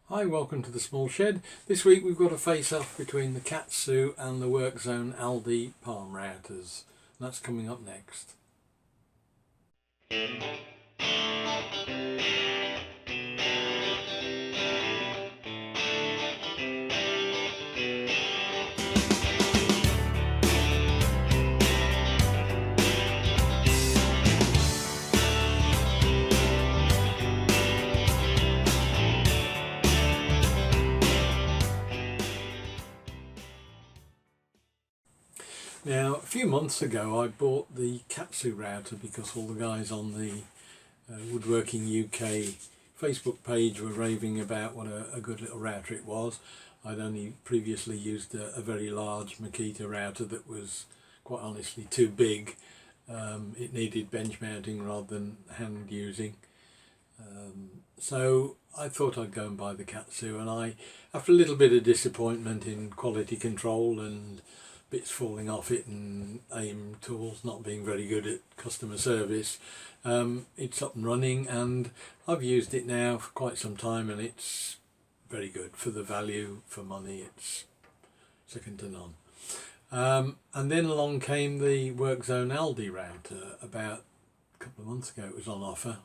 Hi, welcome to the Small Shed. This week we've got a face-off between the Katsu and the Workzone Aldi palm routers. That's coming up next. Now, a few months ago I bought the Katsu router because all the guys on the Woodworking UK Facebook page were raving about what a good little router it was. I'd only previously used a very large Makita router that was quite honestly too big. It needed bench mounting rather than hand using. So I thought I'd go and buy the Katsu, and after a little bit of disappointment in quality control and bits falling off it and aim tools not being very good at customer service, it's up and running, and I've used it now for quite some time and it's very good for the value for money. It's second to none. And then along came the Workzone Aldi router about a couple of months ago. It was on offer,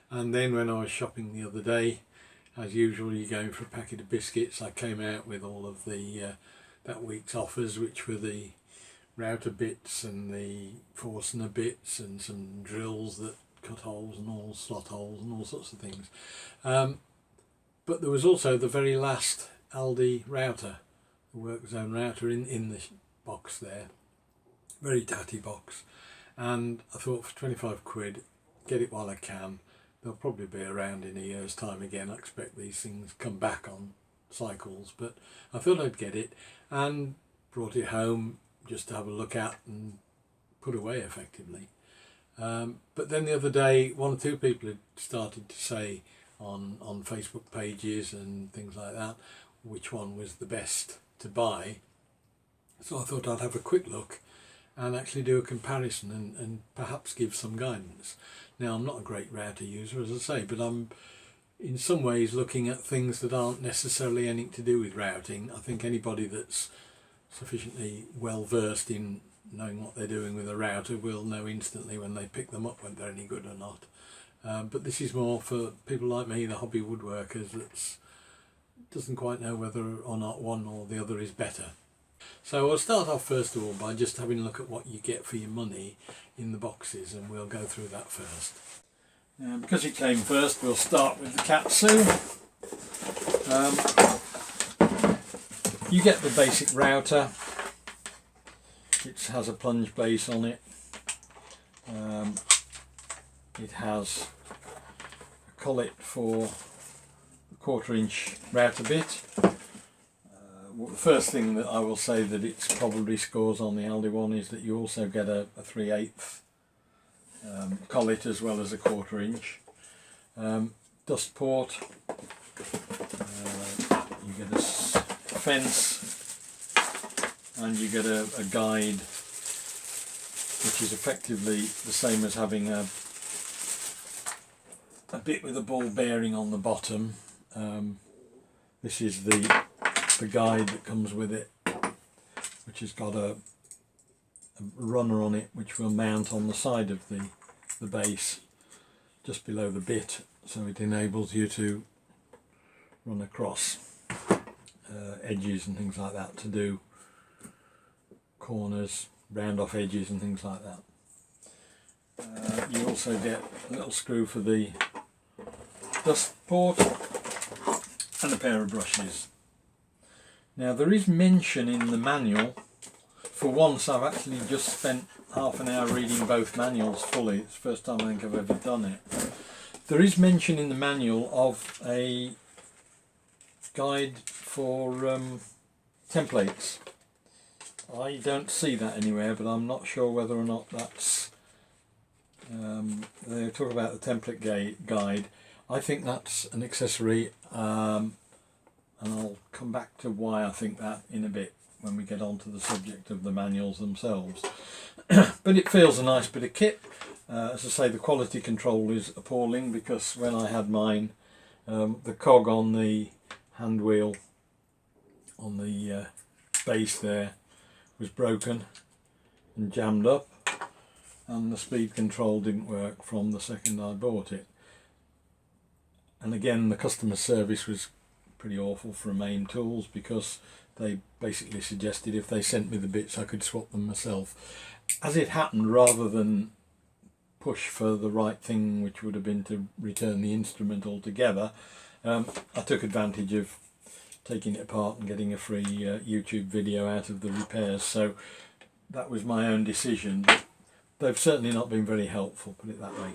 and then when I was shopping the other day, as usual, you're going for a packet of biscuits, I came out with all of the that week's offers, which were the router bits and the Forstner bits and some drills that cut holes and all slot holes and all sorts of things. But there was also the very last Aldi router, the Workzone router in the box there, very tatty box, and I thought for 25 quid, get it while I can. They'll probably be around in a year's time again. I expect these things come back on cycles, but I thought I'd get it and brought it home just to have a look at and put away effectively. But then the other day, one or two people had started to say on Facebook pages and things like that which one was the best to buy. So I thought I'd have a quick look and actually do a comparison and perhaps give some guidance. Now, I'm not a great router user, as I say, but I'm in some ways looking at things that aren't necessarily anything to do with routing. I think anybody that's sufficiently well versed in knowing what they're doing with a router will know instantly when they pick them up whether they're any good or not. But this is more for people like me, the hobby woodworkers, that doesn't quite know whether or not one or the other is better. So I'll start off first of all by just having a look at what you get for your money in the boxes, and we'll go through that first. Because it came first, we'll start with the Katsu. You get the basic router. It has a plunge base on it. It has a collet for the 1/4 inch router bit. Well, the first thing that I will say that it probably scores on the Aldi one is that you also get a 3/8 collet as well as a 1/4 inch. Dust port. You get a fence, and you get a guide, which is effectively the same as having a bit with a ball bearing on the bottom. This is the guide that comes with it, which has got a runner on it which will mount on the side of the base just below the bit, so it enables you to run across edges and things like that, to do corners, round off edges and things like that. You also get a little screw for the dust port and a pair of brushes. Now, there is mention in the manual. For once, I've actually just spent half an hour reading both manuals fully. It's the first time I think I've ever done it. There is mention in the manual of a guide for templates. I don't see that anywhere, but I'm not sure whether or not that's... they talk about the template guide. I think that's an accessory, and I'll come back to why I think that in a bit when we get on to the subject of the manuals themselves. But it feels a nice bit of kit. As I say, the quality control is appalling, because when I had mine The cog on the hand wheel on the base there was broken and jammed up, and the speed control didn't work from the second I bought it. And again, the customer service was pretty awful from Main Tools, because they basically suggested if they sent me the bits I could swap them myself. As it happened, rather than push for the right thing, which would have been to return the instrument altogether, I took advantage of taking it apart and getting a free YouTube video out of the repairs. So that was my own decision, but they've certainly not been very helpful, put it that way.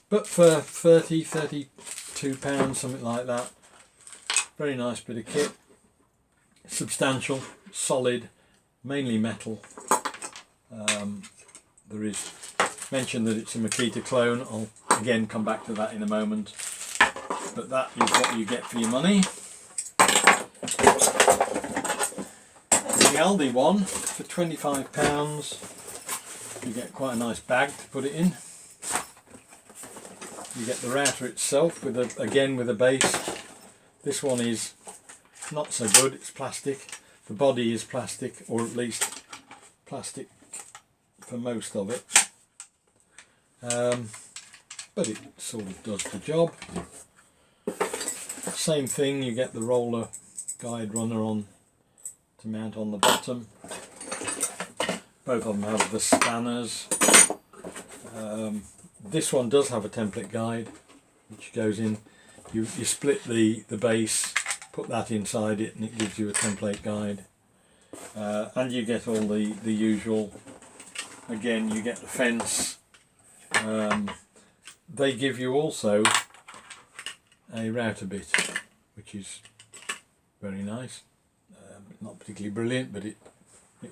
But for £32, something like that, very nice bit of kit, substantial, solid, mainly metal. There is mention that it's a Makita clone. I'll again come back to that in a moment, but that is what you get for your money. The Aldi one for £25, you get quite a nice bag to put it in. You get the router itself with a base. This one is not so good, it's plastic. The body is plastic, or at least plastic for most of it. But it sort of does the job. Same thing, you get the roller guide runner on to mount on the bottom. Both of them have the spanners. This one does have a template guide which goes in. You split the base, put that inside it, and it gives you a template guide. And you get all the usual. Again, you get the fence. They give you also a router bit, which is very nice. Not particularly brilliant, but it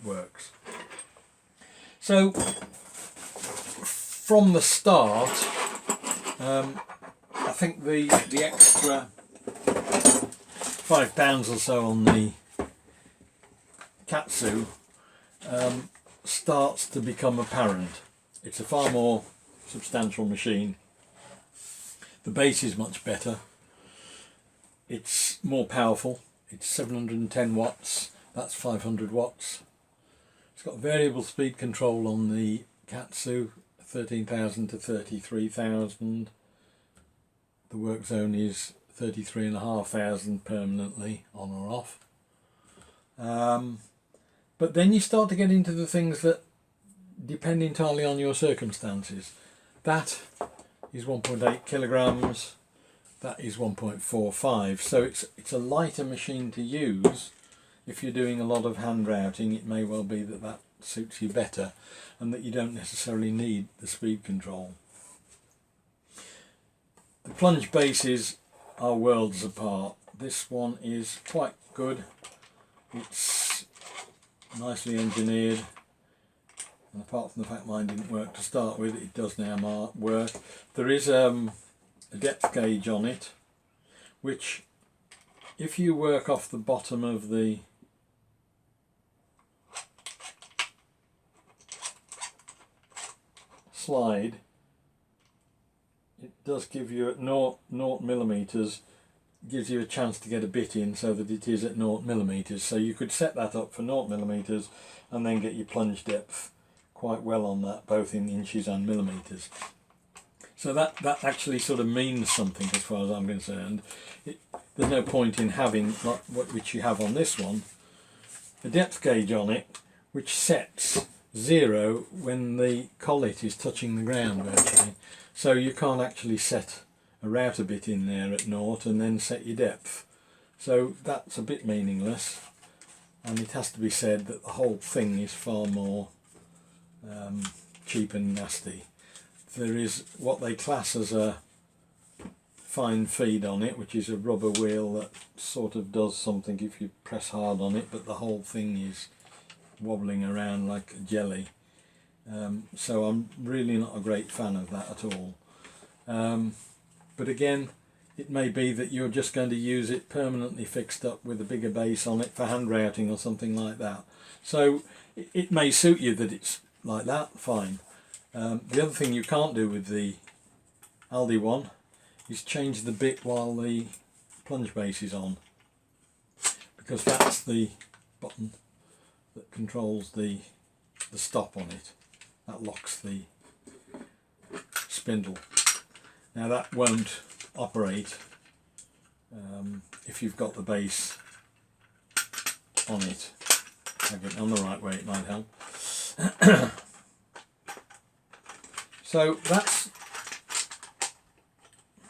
works. So from the start, I think the extra £5 or so on the Katsu starts to become apparent. It's a far more substantial machine. The base is much better. It's more powerful. It's 710 watts. That's 500 watts. It's got variable speed control on the Katsu, 13,000 to 33,000. The Workzone is 33,500 permanently, on or off. But then you start to get into the things that depend entirely on your circumstances. That is 1.8 kilograms. That is 1.45. So it's a lighter machine to use. If you're doing a lot of hand routing, it may well be that that suits you better, and that you don't necessarily need the speed control. The plunge bases are worlds apart. This one is quite good. It's nicely engineered, and apart from the fact mine didn't work to start with, it does now work. There is a depth gauge on it, which if you work off the bottom of the slide, it does give you at 0 millimeters, gives you a chance to get a bit in so that it is at 0 millimeters. So you could set that up for 0 millimeters and then get your plunge depth quite well on that, both in inches and millimeters. So that actually sort of means something as far as I'm concerned. There's no point in having, like which you have on this one, a depth gauge on it which sets 0 when the collet is touching the ground virtually. So you can't actually set a router bit in there at 0 and then set your depth. So that's a bit meaningless, and it has to be said that the whole thing is far more cheap and nasty. There is what they class as a fine feed on it, which is a rubber wheel that sort of does something if you press hard on it, but the whole thing is wobbling around like a jelly. So I'm really not a great fan of that at all. But again, it may be that you're just going to use it permanently fixed up with a bigger base on it for hand routing or something like that. So it may suit you that it's like that, fine. The other thing you can't do with the Aldi one is change the bit while the plunge base is on, because that's the button that controls the stop on it. That locks the spindle. Now that won't operate if you've got the base on it. Have it on the right way, it might help. So that's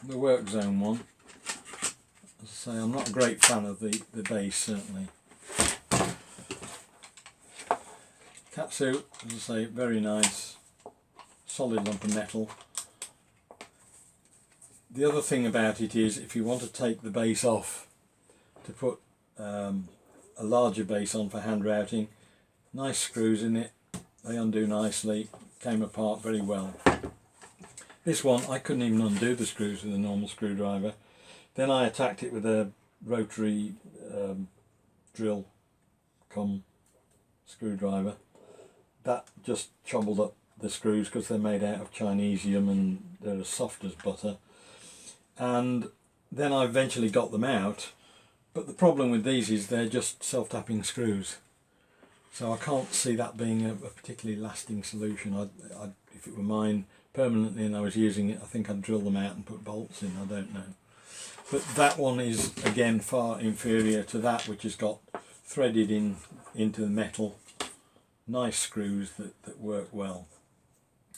the Workzone one. As I say, I'm not a great fan of the base, certainly. Katsu, as I say, very nice, solid lump of metal. The other thing about it is, if you want to take the base off to put a larger base on for hand routing, nice screws in it, they undo nicely, came apart very well. This one I couldn't even undo the screws with a normal screwdriver. Then I attacked it with a rotary drill cum screwdriver. That just chobbled up the screws because they're made out of Chinesium and they're as soft as butter. And then I eventually got them out, but the problem with these is they're just self-tapping screws, so I can't see that being a particularly lasting solution. If it were mine permanently and I was using it, I think I'd drill them out and put bolts in, I don't know. But that one is again far inferior to that, which has got threaded into the metal, nice screws that work well.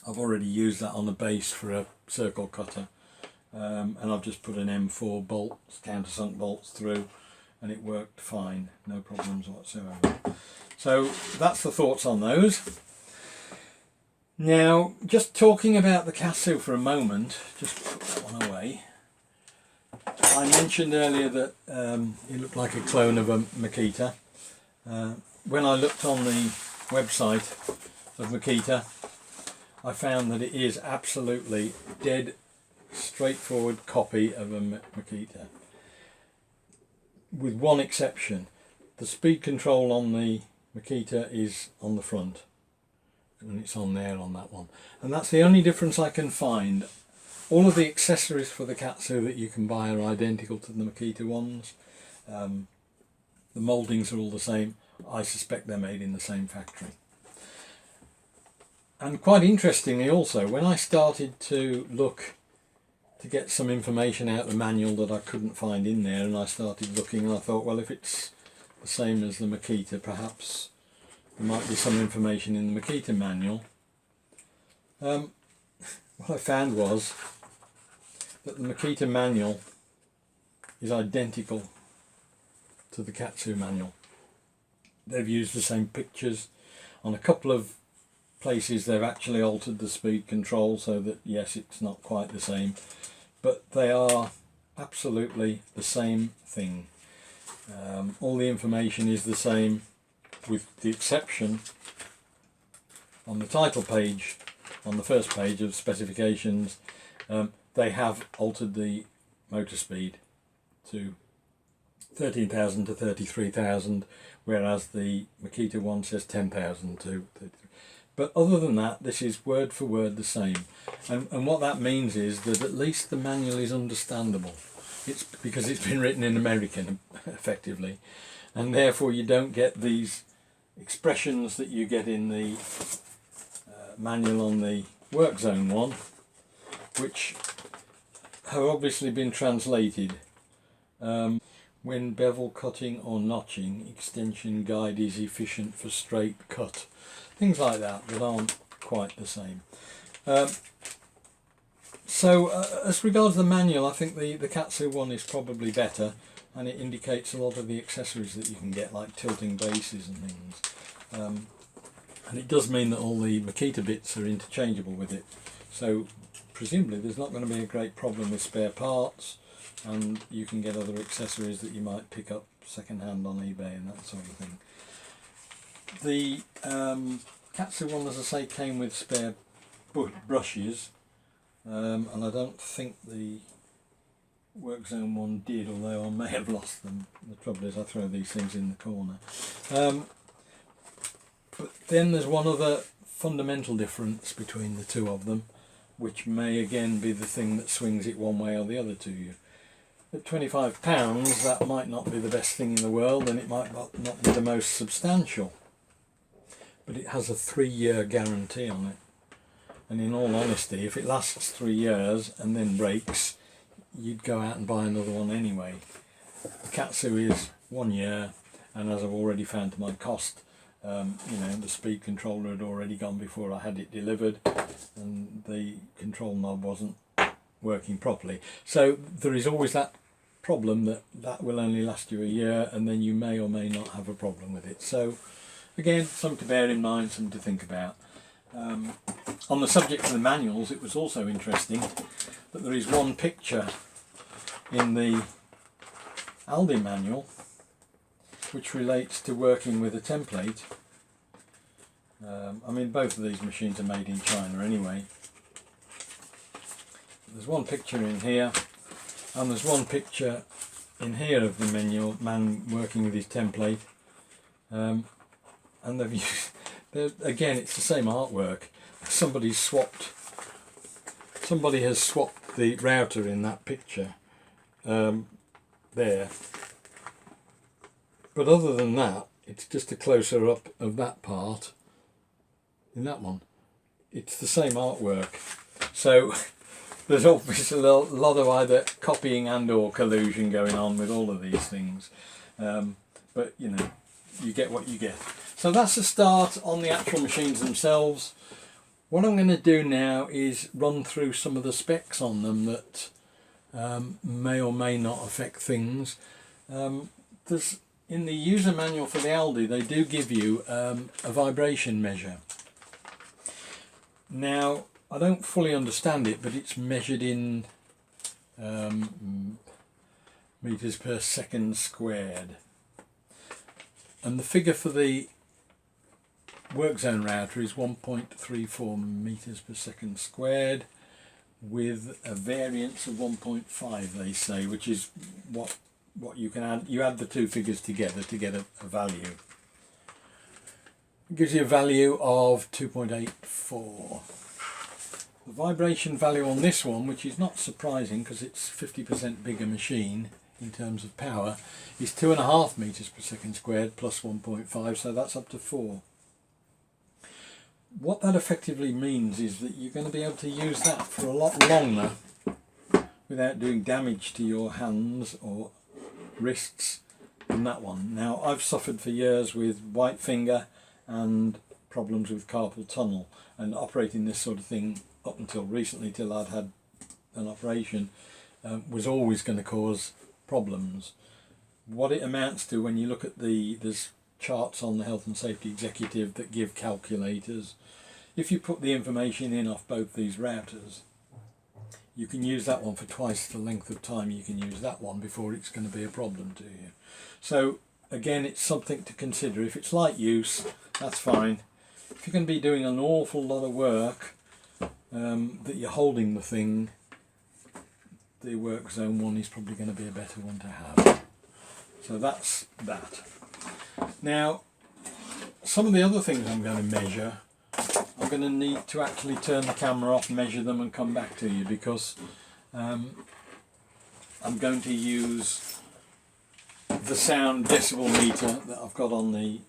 I've already used that on the base for a circle cutter. And I've just put an M4 bolts, countersunk bolts through, and it worked fine, no problems whatsoever. So that's the thoughts on those. Now, just talking about the Kastu for a moment, just put that one away. I mentioned earlier that it looked like a clone of a Makita. When I looked on the website of Makita, I found that it is absolutely dead straightforward copy of a Makita, with one exception. The speed control on the Makita is on the front, and it's on there on that one, and that's the only difference I can find. All of the accessories for the Katsu that you can buy are identical to the Makita ones. The mouldings are all the same. I suspect they're made in the same factory. And quite interestingly also, when I started to look to get some information out of the manual that I couldn't find in there, and I started looking and I thought, well, if it's the same as the Makita, perhaps there might be some information in the Makita manual. What I found was that the Makita manual is identical to the Katsu manual. They've used the same pictures. On a couple of places they've actually altered the speed control so that yes, it's not quite the same, but they are absolutely the same thing. All the information is the same, with the exception on the title page, on the first page of specifications, they have altered the motor speed to 13,000 to 33,000, whereas the Makita one says 10,000 to 33. But other than that, this is word for word the same. And what that means is that at least the manual is understandable. It's because it's been written in American, effectively. And therefore you don't get these expressions that you get in the manual on the Workzone one, which have obviously been translated. When bevel cutting or notching, extension guide is efficient for straight cut. Things like that aren't quite the same. As regards the manual, I think the Katsu one is probably better, and it indicates a lot of the accessories that you can get, like tilting bases and things. And it does mean that all the Makita bits are interchangeable with it. So presumably there's not going to be a great problem with spare parts, and you can get other accessories that you might pick up second hand on eBay and that sort of thing. The Katsu one, as I say, came with spare brushes, and I don't think the Workzone one did, although I may have lost them. The trouble is I throw these things in the corner. But then there's one other fundamental difference between the two of them. which may again be the thing that swings it one way or the other to you. At £25 that might not be the best thing in the world, and it might not be the most substantial, but it has a 3-year guarantee on it. And in all honesty, if it lasts 3 years and then breaks, you'd go out and buy another one anyway. The Katsu is 1 year, and as I've already found to my cost, the speed controller had already gone before I had it delivered, and the control knob wasn't working properly. So there is always that problem that will only last you a year, and then you may or may not have a problem with it. So again, something to bear in mind, something to think about. On the subject of the manuals, it was also interesting that there is one picture in the Aldi manual which relates to working with a template. I mean, both of these machines are made in China anyway. There's one picture in here, and there's one picture in here of the man working with his template, and they've used, again, it's the same artwork. Somebody has swapped the router in that picture there, but other than that, it's just a closer up of that part in that one. It's the same artwork, so there's obviously a lot of either copying and or collusion going on with all of these things, but you know, you get what you get. So that's the start on the actual machines themselves. What I'm going to do now is run through some of the specs on them that may or may not affect things. There's, in the user manual for the Aldi, they do give you a vibration measure. Now, I don't fully understand it, but it's measured in meters per second squared. And the figure for the Workzone router is 1.34 meters per second squared, with a variance of 1.5, they say, which is what you can add. You add the two figures together to get a value. It gives you a value of 2.84. The vibration value on this one, which is not surprising because it's 50% bigger machine in terms of power, is 2.5 meters per second squared plus 1.5, so that's up to 4. What that effectively means is that you're going to be able to use that for a lot longer without doing damage to your hands or wrists than that one. Now, I've suffered for years with white finger and problems with carpal tunnel, and operating this sort of thing up until recently, till I'd had an operation, was always going to cause problems. What it amounts to, when you look at there's charts on the Health and Safety Executive that give calculators. If you put the information in off both these routers, you can use that one for twice the length of time you can use that one before it's going to be a problem to you. So again, it's something to consider. If it's light use, that's fine. If you're going to be doing an awful lot of work, that you're holding the thing, the Workzone one is probably going to be a better one to have. So that's that. Now, some of the other things I'm going to measure, I'm going to need to actually turn the camera off, measure them and come back to you, because I'm going to use the sound decibel meter that I've got on the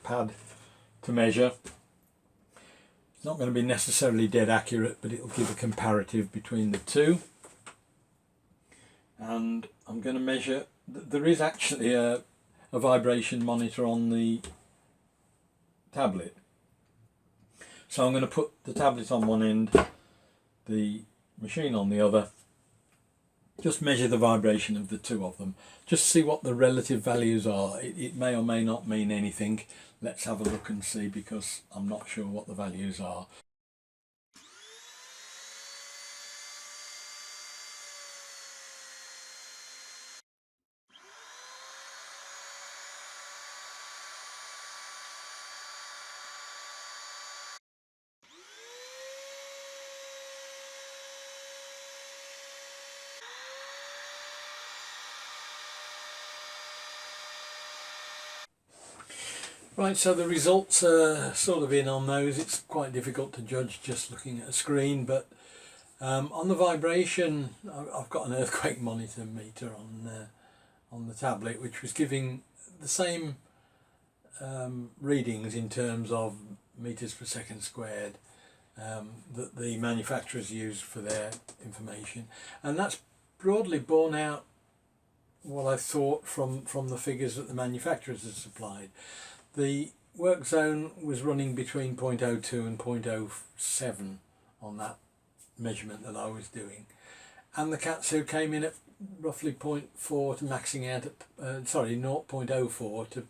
pad to measure. It's not going to be necessarily dead accurate, but it'll give a comparative between the two. And I'm going to measure, there is actually a vibration monitor on the tablet. So I'm going to put the tablet on one end, the machine on the other, just measure the vibration of the two of them, just see what the relative values are. It may or may not mean anything. Let's have a look and see, because I'm not sure what the values are. Right, so the results are sort of in on those. It's quite difficult to judge just looking at a screen, but on the vibration, I've got an earthquake monitor meter on the tablet, which was giving the same readings in terms of meters per second squared that the manufacturers use for their information, and that's broadly borne out what I thought from the figures that the manufacturers had supplied. The Workzone was running between 0.02 and 0.07 on that measurement that I was doing, and the Katsu came in at roughly 0.4 to maxing out at 0.04 to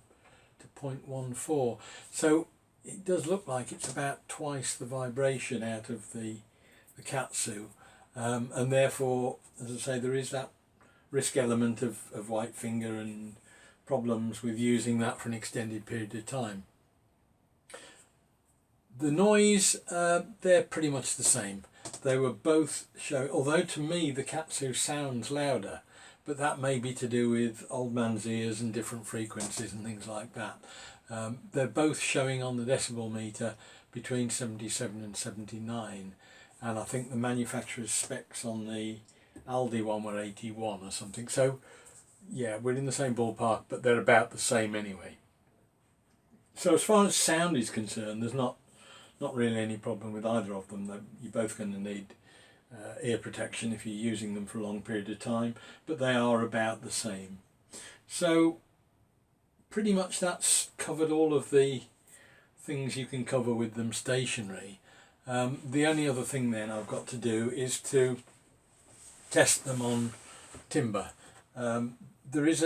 0.14. So it does look like it's about twice the vibration out of the Katsu, and therefore, as I say, there is that risk element of white finger and problems with using that for an extended period of time. The noise, they're pretty much the same. They were both showing, although to me the Katsu sounds louder, but that may be to do with old man's ears and different frequencies and things like that. They're both showing on the decibel meter between 77 and 79, and I think the manufacturer's specs on the Aldi one were 81 or something. So yeah, we're in the same ballpark, but they're about the same anyway. So as far as sound is concerned, there's not really any problem with either of them. You're both going to need ear protection if you're using them for a long period of time, but they are about the same. So pretty much that's covered all of the things you can cover with them stationary. The only other thing then I've got to do is to test them on timber. There was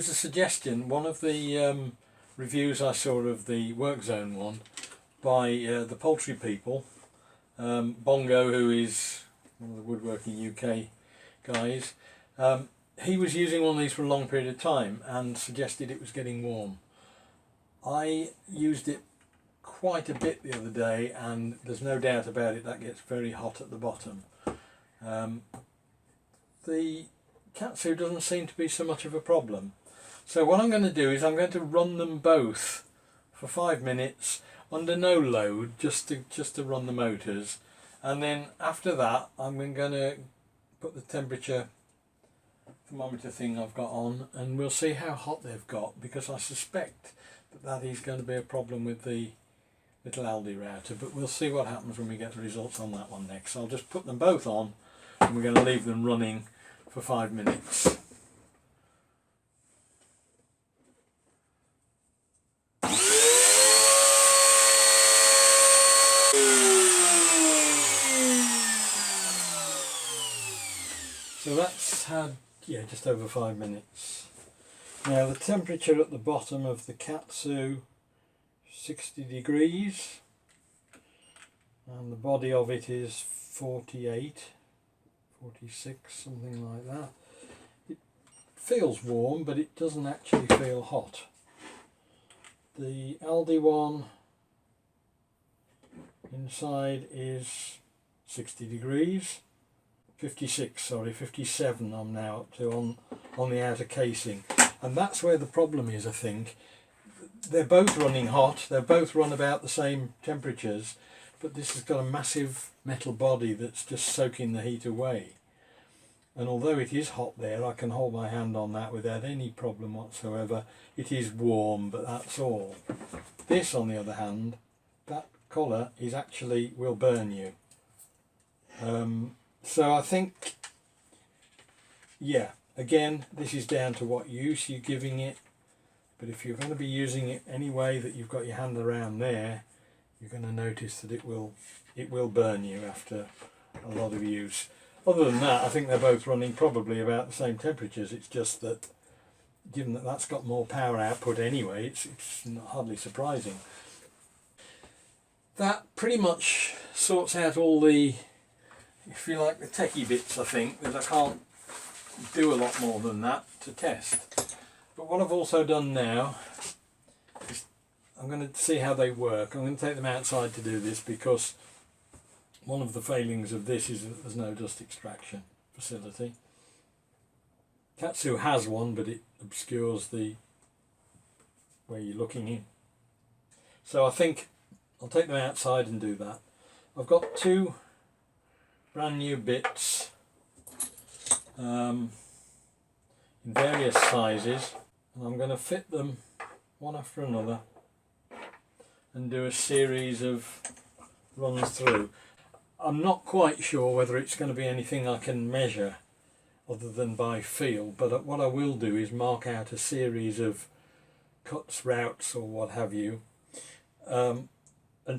a suggestion, one of the reviews I saw of the Workzone one by the poultry people, Bongo, who is one of the Woodworking UK guys. He was using one of these for a long period of time and suggested it was getting warm. I used it quite a bit the other day, and there's no doubt about it, that gets very hot at the bottom. The Katsu doesn't seem to be so much of a problem. So what I'm going to do is I'm going to run them both for 5 minutes under no load, just to run the motors, and then after that I'm going to put the temperature thermometer thing I've got on, and we'll see how hot they've got, because I suspect that is going to be a problem with the little Aldi router, but we'll see what happens when we get the results on that one next. So I'll just put them both on and we're going to leave them running for 5 minutes. So that's had, just over 5 minutes. Now the temperature at the bottom of the Katsu, 60 degrees, and the body of it is 48, 46, something like that. It feels warm, but it doesn't actually feel hot. The Aldi one inside is 60 degrees. 57 I'm now up to on the outer casing, and that's where the problem is. I think they're both running hot, they're both run about the same temperatures, but this has got a massive metal body that's just soaking the heat away, and although it is hot there, I can hold my hand on that without any problem whatsoever. It is warm, but that's all. This, on the other hand, that collar is actually will burn you. So I think, again, this is down to what use you're giving it, but if you're going to be using it any way that you've got your hand around there, you're going to notice that it will burn you after a lot of use. Other than that, I think they're both running probably about the same temperatures. It's just that, given that that's got more power output anyway, it's not hardly surprising. That pretty much sorts out all the, if you like, the techie bits, I think, because I can't do a lot more than that to test. But what I've also done now is I'm going to see how they work. I'm going to take them outside to do this, because one of the failings of this is that there's no dust extraction facility. Katsu has one, but it obscures the where you're looking in. So I think I'll take them outside and do that. I've got two brand new bits in various sizes, and I'm going to fit them one after another and do a series of runs through. I'm not quite sure whether it's going to be anything I can measure other than by feel, but what I will do is mark out a series of cuts, routes or what have you, and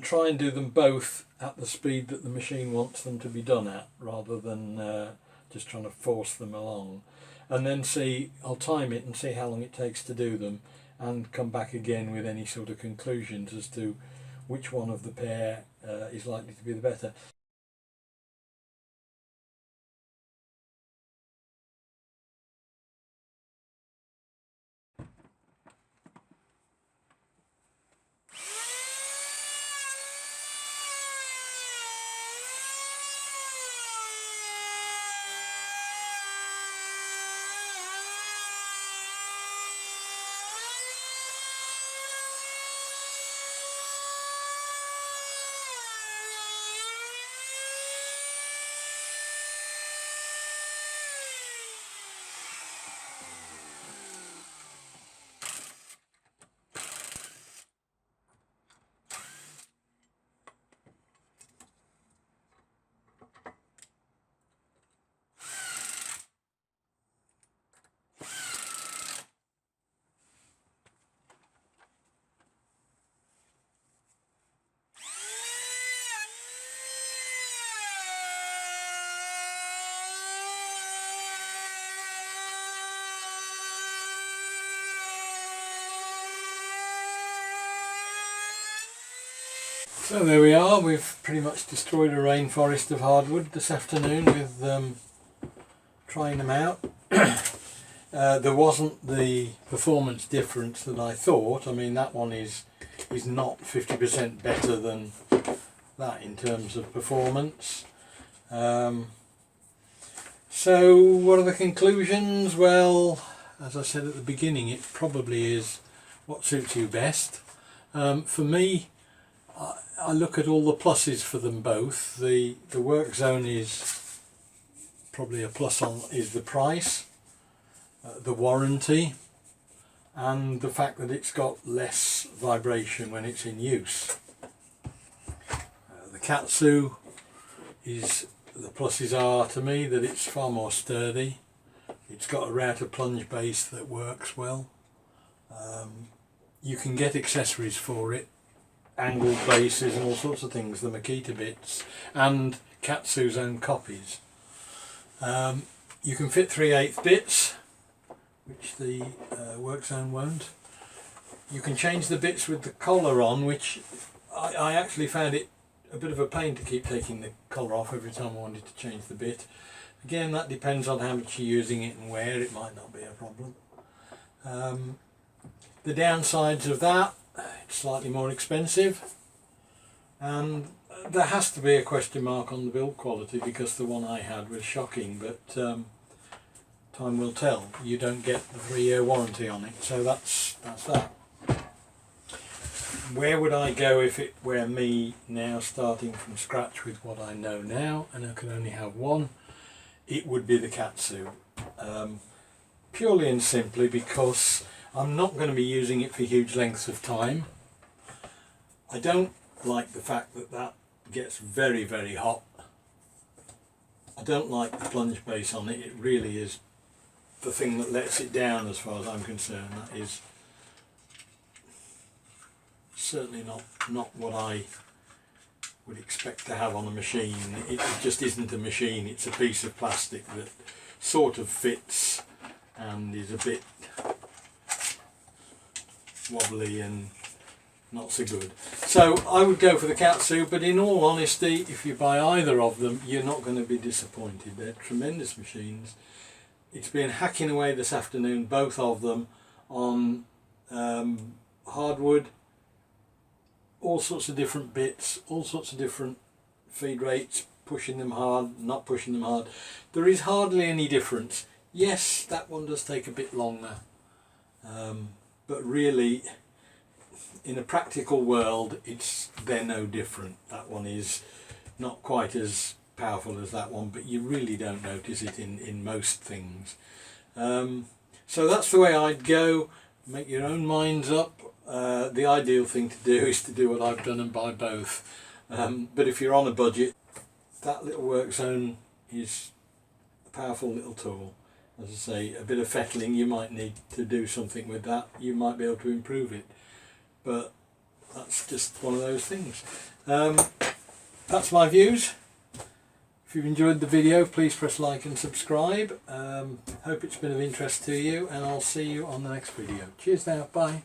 try and do them both at the speed that the machine wants them to be done at, rather than just trying to force them along. And then I'll time it and see how long it takes to do them, and come back again with any sort of conclusions as to which one of the pair is likely to be the better. So there we are, we've pretty much destroyed a rainforest of hardwood this afternoon with trying them out. There wasn't the performance difference that I thought. I mean, that one is not 50% better than that in terms of performance. So what are the conclusions? Well, as I said at the beginning, it probably is what suits you best. For me, I look at all the pluses for them both. The Workzone is probably a plus is the price, the warranty, and the fact that it's got less vibration when it's in use. The Katsu the pluses are to me that it's far more sturdy. It's got a router plunge base that works well. You can get accessories for it, angled bases and all sorts of things, the Makita bits, and Katsu's own copies. You can fit 3/8 bits, which the Workzone won't. You can change the bits with the collar on, which I actually found it a bit of a pain to keep taking the collar off every time I wanted to change the bit. Again, that depends on how much you're using it and where. It might not be a problem. The downsides of that, it's slightly more expensive, and there has to be a question mark on the build quality, because the one I had was shocking, but time will tell. You don't get the 3-year warranty on it, so that's that. Where would I go if it were me now starting from scratch with what I know now and I could only have one? It would be the Katsu, purely and simply because I'm not going to be using it for huge lengths of time. I don't like the fact that that gets very, very hot. I don't like the plunge base on it. It really is the thing that lets it down as far as I'm concerned. That is certainly not what I would expect to have on a machine. It just isn't a machine. It's a piece of plastic that sort of fits and is a bit wobbly and not so good. So I would go for the Katsu, but in all honesty, if you buy either of them, you're not going to be disappointed. They're tremendous machines. It's been hacking away this afternoon, both of them, on hardwood, all sorts of different bits, all sorts of different feed rates, pushing them hard, not pushing them hard. There is hardly any difference. Yes, that one does take a bit longer, but really in a practical world, they're no different. That one is not quite as powerful as that one, but you really don't notice it in most things. So that's the way I'd go. Make your own minds up. The ideal thing to do is to do what I've done and buy both. But if you're on a budget, that little Workzone is a powerful little tool. As I say, a bit of fettling, you might need to do something with that. You might be able to improve it. But that's just one of those things. That's my views. If you've enjoyed the video, please press like and subscribe. Hope it's been of interest to you, and I'll see you on the next video. Cheers now, bye.